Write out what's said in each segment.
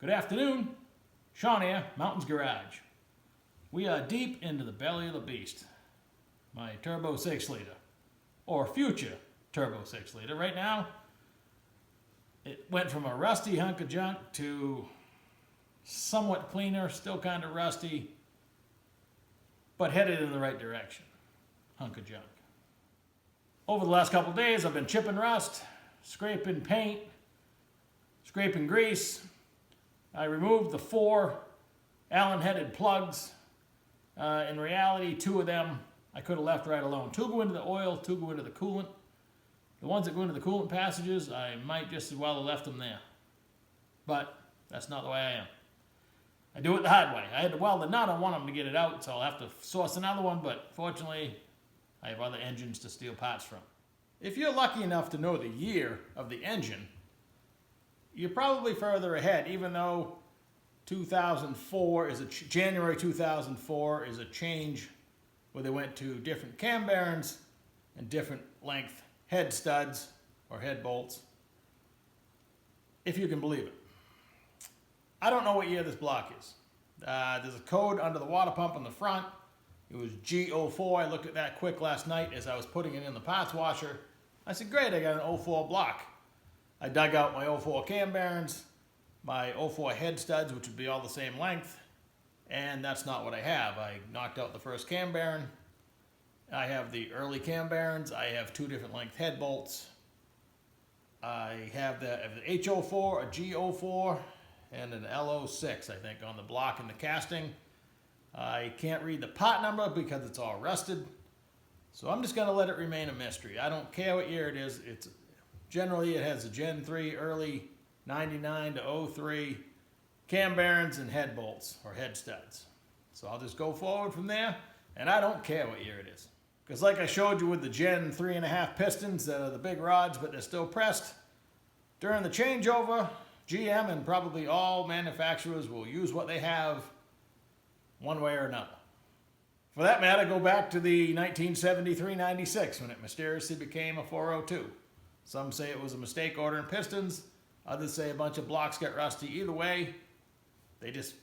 Good afternoon, Sean here, Mountains Garage. We are deep into the belly of the beast. My turbo 6 liter, or future turbo 6 liter. Right now, it went from a rusty hunk of junk to somewhat cleaner, still kind of rusty, but headed in the right direction. Hunk of junk. Over the last couple of days, I've been chipping rust, scraping paint, scraping grease. I removed the 4 Allen-headed plugs. In reality, 2 of them I could have left right alone. 2 go into the oil, 2 go into the coolant. The ones that go into the coolant passages, I might just as well have left them there. But that's not the way I am. I do it the hard way. I had to weld the nut on one of them to get it out, so I'll have to source another one, but fortunately, I have other engines to steal parts from. If you're lucky enough to know the year of the engine, you're probably further ahead, even though 2004 is January 2004 is a change where they went to different cam bearings and different length head studs or head bolts, if you can believe it. I don't know what year this block is. There's a code under the water pump on the front. It was G04. I looked at that quick last night as I was putting it in the parts washer. I said, great, I got an 04 block. I dug out my 04 cam bearings, my 04 head studs, which would be all the same length, and that's not what I have. I knocked out the first cam bearing. I have the early cam bearings. I have 2 different length head bolts. I have the H04, a G04, and an L06, I think, on the block and the casting. I can't read the part number because it's all rusted, so I'm just going to let it remain a mystery. I don't care what year it is. Generally, it has a Gen 3 early 99 to 03 cam bearings and head bolts or head studs. So I'll just go forward from there, and I don't care what year it is. Because like I showed you with the Gen 3.5 pistons that are the big rods, but they're still pressed, during the changeover, GM and probably all manufacturers will use what they have one way or another. For that matter, go back to the 1973-96 when it mysteriously became a 402. Some say it was a mistake ordering pistons. Others say a bunch of blocks got rusty. Either way, they just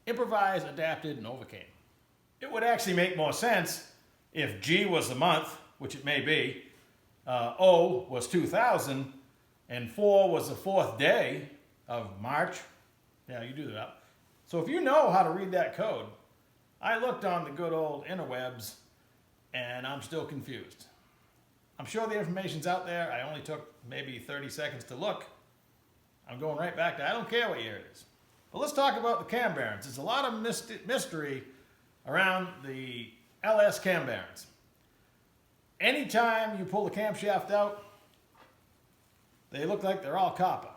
improvised, adapted, and overcame. It would actually make more sense if G was the month, which it may be, O was 2000, and 4 was the 4th day of March. Yeah, you do that. So if you know how to read that code, I looked on the good old interwebs, and I'm still confused. I'm sure the information's out there. I only took maybe 30 seconds to look. I'm going right back to, I don't care what year it is. But let's talk about the cam bearings. There's a lot of mystery around the LS cam bearings. Anytime you pull the camshaft out, they look like they're all copper.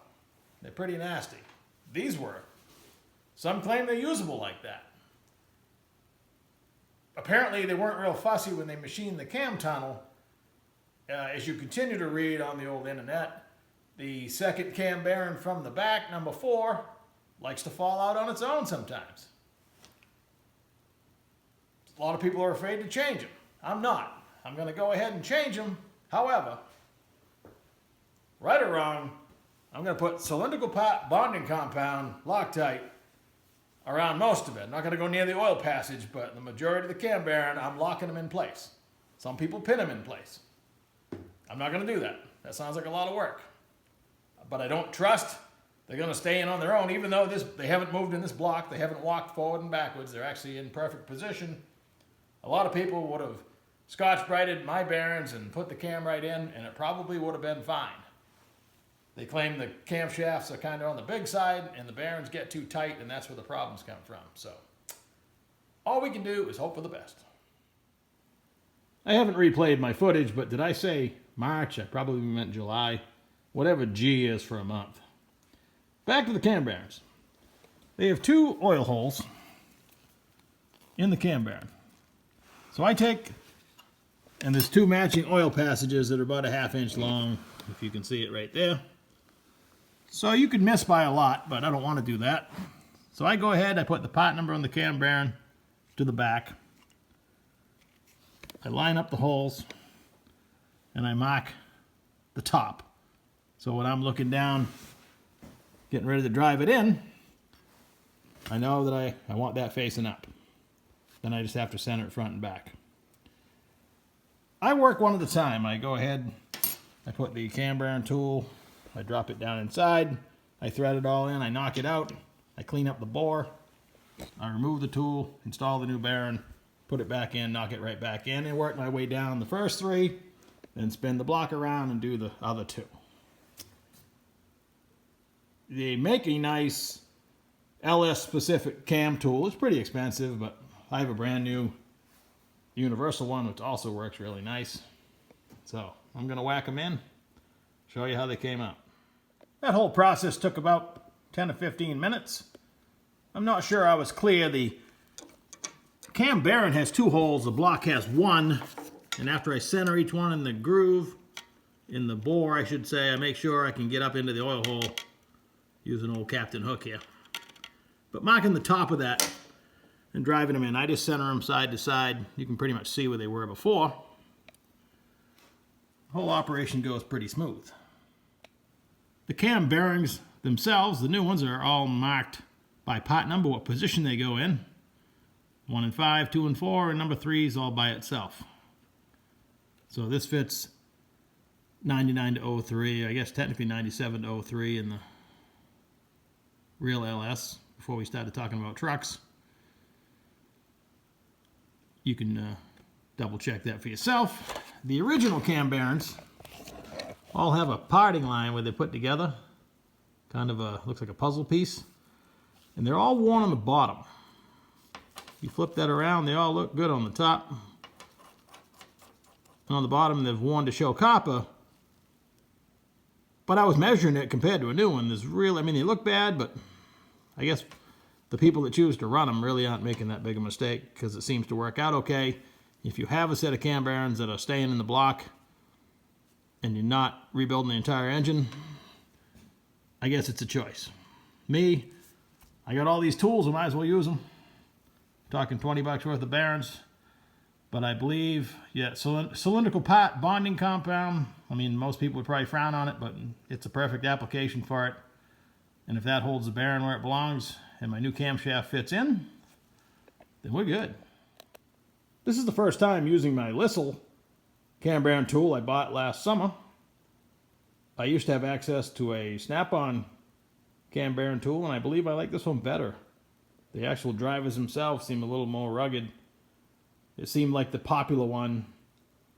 They're pretty nasty. These were. Some claim they're usable like that. Apparently they weren't real fussy when they machined the cam tunnel. As you continue to read on the old internet, the second cam bearing from the back, number 4, likes to fall out on its own sometimes. A lot of people are afraid to change them. I'm not. I'm going to go ahead and change them. However, right or wrong, I'm going to put cylindrical bonding compound, Loctite, around most of it. I'm not going to go near the oil passage, but the majority of the cam bearing, I'm locking them in place. Some people pin them in place. I'm not going to do that. That sounds like a lot of work. But I don't trust they're going to stay in on their own, even though they haven't moved in this block. They haven't walked forward and backwards. They're actually in perfect position. A lot of people would have Scotch-Brighted my bearings and put the cam right in, and it probably would have been fine. They claim the camshafts are kind of on the big side, and the bearings get too tight, and that's where the problems come from. So all we can do is hope for the best. I haven't replayed my footage, but did I say March? I probably meant July. Whatever G is for a month. Back to the cam bearings. They have 2 oil holes in the cam bearing. So I take, and there's 2 matching oil passages that are about a 1/2 inch long, if you can see it right there. So you could miss by a lot, but I don't want to do that. So I go ahead, I put the part number on the cam bearing to the back. I line up the holes, and I mark the top. So when I'm looking down, getting ready to drive it in, I know that I want that facing up. Then I just have to center it front and back. I work one at a time. I go ahead, I put the cam bearing tool, I drop it down inside, I thread it all in, I knock it out, I clean up the bore, I remove the tool, install the new bearing, put it back in, knock it right back in, and work my way down the first 3, then spin the block around and do the other 2. They make a nice LS specific cam tool. It's pretty expensive, but I have a brand new universal one which also works really nice. So I'm going to whack them in, show you how they came out. That whole process took about 10 to 15 minutes. I'm not sure I was clear. The cam bearing has 2 holes, the block has 1, and after I center each one in the groove, in the bore I should say, I make sure I can get up into the oil hole using an old Captain Hook here. But marking the top of that and driving them in, I just center them side to side. You can pretty much see where they were before. The whole operation goes pretty smooth. The cam bearings themselves, the new ones, are all marked by part number, what position they go in. 1 and 5, 2 and 4, and number 3 is all by itself. So this fits 99 to 03, I guess technically 97 to 03 in the real LS before we started talking about trucks. You can double check that for yourself. The original cam bearings all have a parting line where they're put together. Kind of looks like a puzzle piece. And they're all worn on the bottom. You flip that around, they all look good on the top. And on the bottom, they've worn to show copper. But I was measuring it compared to a new one. There's really, I mean, they look bad, but I guess the people that choose to run them really aren't making that big a mistake because it seems to work out okay. If you have a set of cam bearings that are staying in the block and you're not rebuilding the entire engine, I guess it's a choice. Me, I got all these tools, I might as well use them. Talking 20 bucks worth of bearings. But I believe, yeah, cylindrical pot bonding compound. I mean, most people would probably frown on it, but it's a perfect application for it. And if that holds the bearing where it belongs and my new camshaft fits in, then we're good. This is the first time using my Lissel cam bearing tool I bought last summer. I used to have access to a snap-on cam bearing tool, and I believe I like this one better. The actual drivers themselves seem a little more rugged. It seemed like the popular one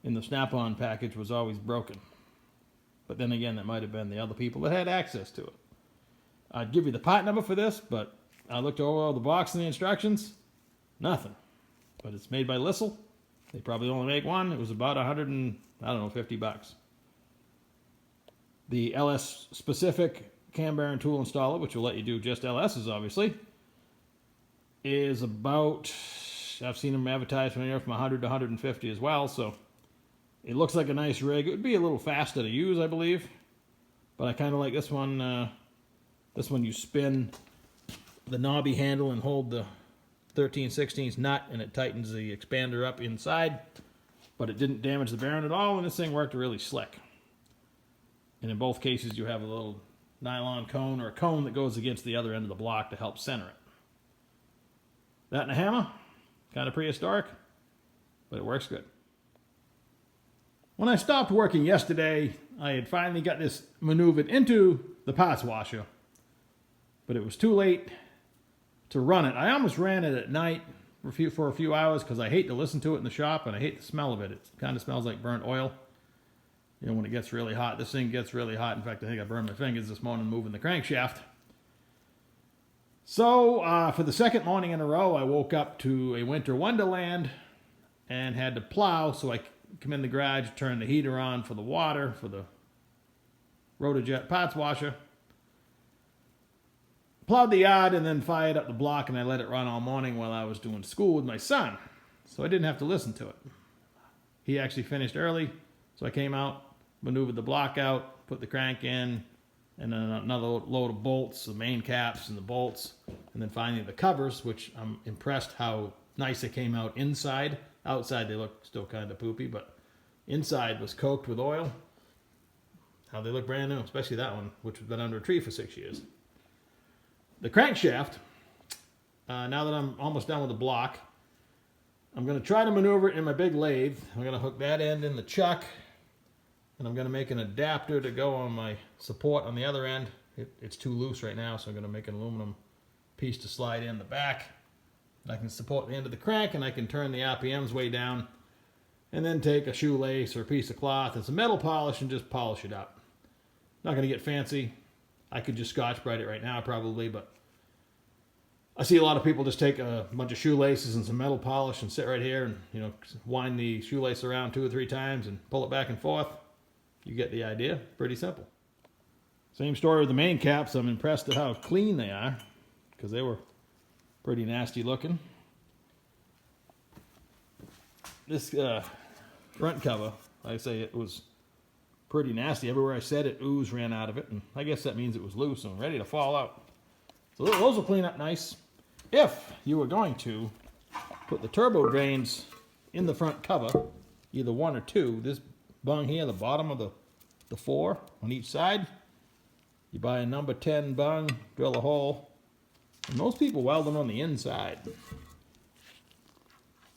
in the snap-on package was always broken. But then again, that might have been the other people that had access to it. I'd give you the part number for this, but I looked over the box and the instructions. Nothing. But it's made by Lissel. They probably only make one. It was about 50 bucks. The LS specific cam bearing tool installer, which will let you do just LS's obviously, is about, I've seen them advertised from anywhere from 100 to 150 as well, so it looks like a nice rig. It would be a little faster to use, I believe, but I kind of like this one. This one you spin the knobby handle and hold the 13/16 nut, and it tightens the expander up inside, but it didn't damage the bearing at all, and this thing worked really slick. And in both cases, you have a little nylon cone or a cone that goes against the other end of the block to help center it. That and a hammer, kind of prehistoric, but it works good. When I stopped working yesterday, I had finally got this maneuvered into the parts washer, but it was too late to run it. I almost ran it at night for a few hours because I hate to listen to it in the shop and I hate the smell of it. It kind of smells like burnt oil. You know, when it gets really hot. This thing gets really hot. In fact, I think I burned my fingers this morning moving the crankshaft. So, for the second morning in a row, I woke up to a winter wonderland and had to plow. So I come in the garage, turn the heater on for the water, for the Rotojet parts washer. Plowed the yard and then fired up the block, and I let it run all morning while I was doing school with my son. So I didn't have to listen to it. He actually finished early, so I came out, maneuvered the block out, put the crank in, and then another load of bolts, the main caps and the bolts, and then finally the covers, which I'm impressed how nice they came out inside. Outside they look still kind of poopy, but inside was coked with oil. How they look brand new, especially that one, which has been under a tree for 6 years. The crankshaft, now that I'm almost done with the block, I'm going to try to maneuver it in my big lathe. I'm going to hook that end in the chuck, and I'm going to make an adapter to go on my support on the other end. It's too loose right now, so I'm going to make an aluminum piece to slide in the back. I can support the end of the crank, and I can turn the RPMs way down, and then take a shoelace or a piece of cloth and some metal polish and just polish it up. Not going to get fancy. I could just Scotch-Brite it right now probably, but I see a lot of people just take a bunch of shoelaces and some metal polish and sit right here and, you know, wind the shoelace around 2 or 3 times and pull it back and forth. You get the idea. Pretty simple. Same story with the main caps. I'm impressed at how clean they are because they were pretty nasty looking. This front cover, like I say, it was pretty nasty. Everywhere I set it, ooze ran out of it, and I guess that means it was loose and ready to fall out. So those will clean up nice. If you were going to put the turbo drains in the front cover, either 1 or 2, this bung here, the bottom of the 4 on each side, you buy a number 10 bung, drill a hole, and most people weld them on the inside.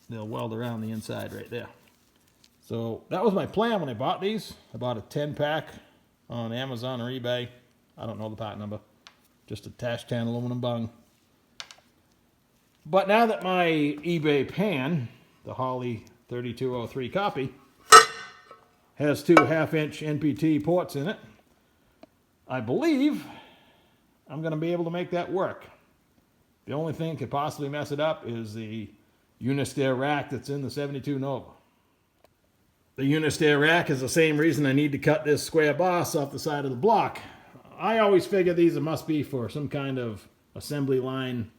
They'll weld around the inside right there. So that was my plan when I bought these. I bought a 10-pack on Amazon or eBay. I don't know the part number. Just a Tash 10 aluminum bung. But now that my eBay pan, the Holley 3203 copy, has 2 half-inch NPT ports in it, I believe I'm going to be able to make that work. The only thing that could possibly mess it up is the Unistair rack that's in the 72 Nova. The Unistair rack is the same reason I need to cut this square boss off the side of the block. I always figure these must be for some kind of assembly line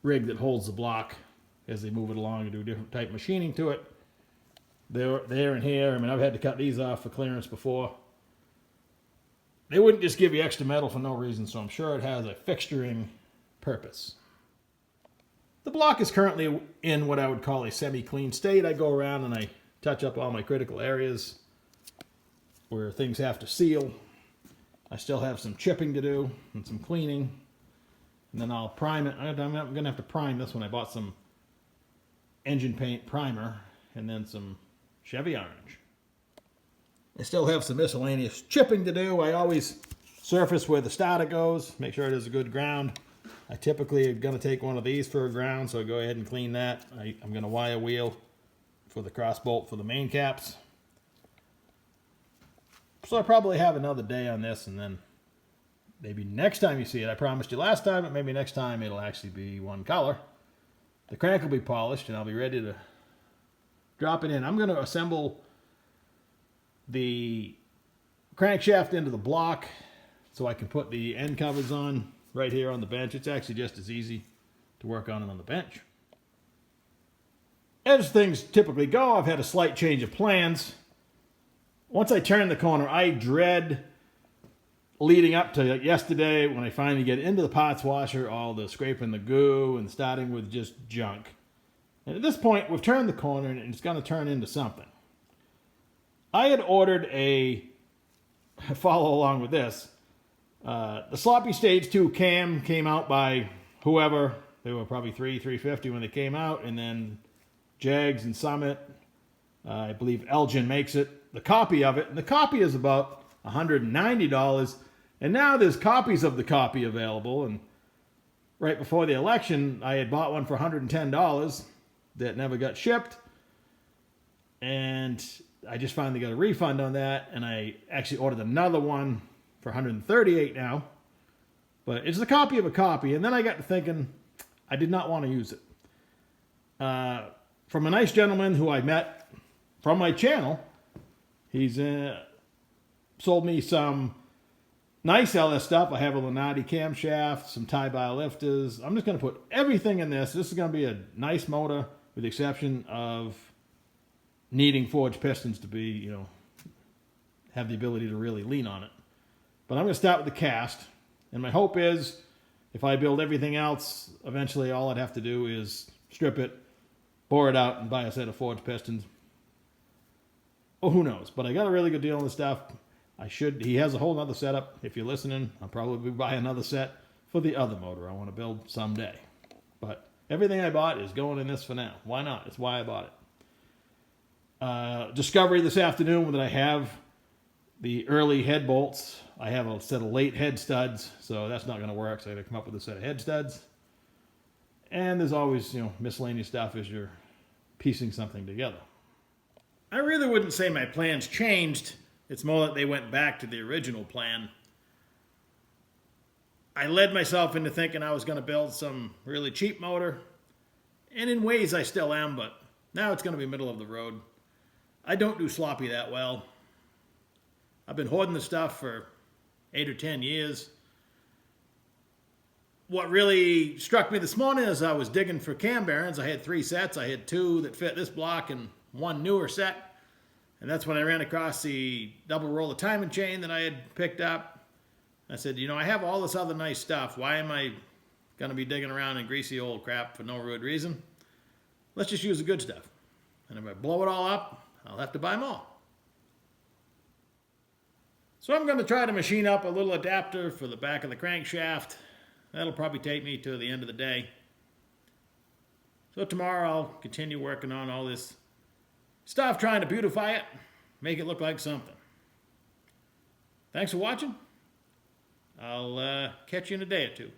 rig that holds the block as they move it along and do different type machining to it. They're there and here. I mean, I've had to cut these off for clearance before. They wouldn't just give you extra metal for no reason, so I'm sure it has a fixturing purpose. The block is currently in what I would call a semi-clean state. I go around and I touch up all my critical areas where things have to seal. I still have some chipping to do and some cleaning. And then I'll prime it. I'm going to have to prime this one. I bought some engine paint primer and then some Chevy orange. I still have some miscellaneous chipping to do. I always surface where the starter goes, make sure it is a good ground. I typically am going to take one of these for a ground, so I go ahead and clean that. I'm going to wire wheel for the cross bolt for the main caps. So I probably have another day on this, and then maybe next time you see it, I promised you last time, but maybe next time it'll actually be one color. The crank will be polished, and I'll be ready to drop it in. I'm going to assemble the crankshaft into the block so I can put the end covers on right here on the bench. It's actually just as easy to work on it on the bench. As things typically go, I've had a slight change of plans. Once I turn the corner, I dread leading up to yesterday when I finally get into the parts washer, all the scraping the goo and starting with just junk. And at this point, we've turned the corner and it's going to turn into something. I had ordered follow along with this. The Sloppy Stage 2 cam came out by whoever. They were probably $350 when they came out. And then Jags and Summit, I believe Elgin makes it. The copy of it. And the copy is about $190. And now there's copies of the copy available. And right before the election, I had bought one for $110 that never got shipped. And I just finally got a refund on that. And I actually ordered another one for $138 now. But it's a copy of a copy. And then I got to thinking, I did not want to use it. From a nice gentleman who I met from my channel, he's sold me some nice LS stuff. I have a Lenardi camshaft, some tie-bar lifters. I'm just going to put everything in this. This is going to be a nice motor with the exception of needing forged pistons to be, you know, have the ability to really lean on it. But I'm going to start with the cast. And my hope is if I build everything else, eventually all I'd have to do is strip it, bore it out, and buy a set of forged pistons. Oh, who knows? But I got a really good deal on this stuff. He has a whole other setup. If you're listening, I'll probably buy another set for the other motor I want to build someday. But everything I bought is going in this for now. Why not? It's why I bought it. Discovery this afternoon that I have the early head bolts. I have a set of late head studs, so that's not going to work. So I got to come up with a set of head studs. And there's always, miscellaneous stuff as you're piecing something together. I really wouldn't say my plans changed. It's more that they went back to the original plan. I led myself into thinking I was going to build some really cheap motor. And in ways I still am, but now it's going to be middle of the road. I don't do sloppy that well. I've been hoarding the stuff for 8 or 10 years. What really struck me this morning is I was digging for cam bearings. I had 3 sets. I had 2 that fit this block and 1 newer set. And that's when I ran across the double roller timing chain that I had picked up. I said, I have all this other nice stuff. Why am I going to be digging around in greasy old crap for no good reason? Let's just use the good stuff. And if I blow it all up, I'll have to buy more. So I'm going to try to machine up a little adapter for the back of the crankshaft. That'll probably take me to the end of the day. So tomorrow I'll continue working on all this stuff, trying to beautify it, make it look like something. Thanks for watching. I'll catch you in a day or two.